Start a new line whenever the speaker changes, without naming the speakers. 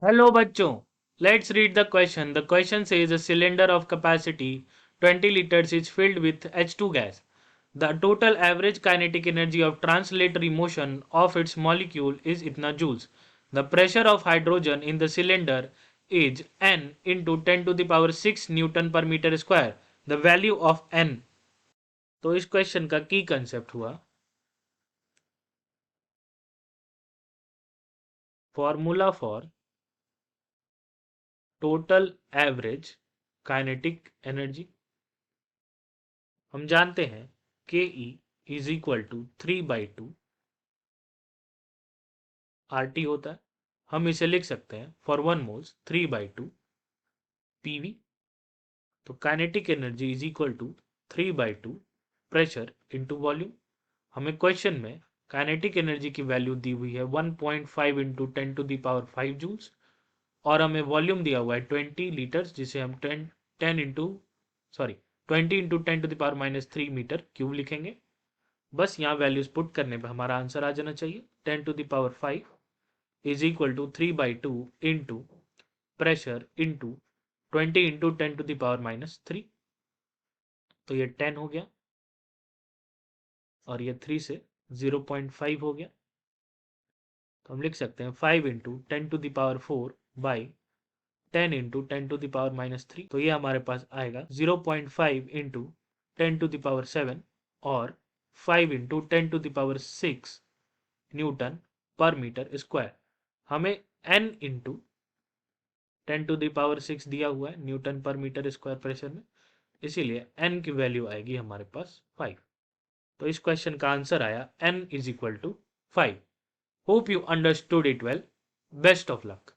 Hello bachcho. Let's read the question. The question says a cylinder of capacity 20 liters is filled with H2 gas. The total average kinetic energy of translatory motion of its molecule is itna joules. The pressure of hydrogen in the cylinder is N into 10 to the power 6 Newton per meter square. The value of N. तो इस question का की concept हुआ formula for total average kinetic energy. हम जानते हैं के E is equal to 3/2 R T होता है। हम इसे लिख सकते हैं फॉर 1 मोल्स 3/2 पीवी। तो kinetic energy is equal to 3/2 pressure into volume. हमें क्वेश्चन में काइनेटिक एनर्जी की वैल्यू दी हुई है 1.5 इंटू 10⁻5 जूल्स और हमें वॉल्यूम दिया हुआ है 20 लीटर्स, जिसे हम 10 इंटू 20 इंटू 10⁻³ लिखेंगे। बस यहाँ वैल्यूज पुट करने पे हमारा आंसर आ जाना चाहिए। 10⁵ is equal to 3/2 into pressure into 20 into 10⁻³ तो ये 10 हो गया और ये 3 से 0.5 हो गया। तो हम लिख सकते हैं 5 इंटू 10⁴ बाई 10 इंटू 10⁻³ तो ये हमारे पास आएगा 0.5 इंटू 10⁻7 और 5 इंटू 10⁻6 न्यूटन पर मीटर स्क्वायर। हमें n इंटू 10⁻6 दिया हुआ है न्यूटन पर मीटर स्क्वायर प्रेशर में, इसीलिए n की वैल्यू आएगी हमारे पास 5। तो इस क्वेश्चन का आंसर आया n is equal to 5। Hope you understood it well. Best of luck.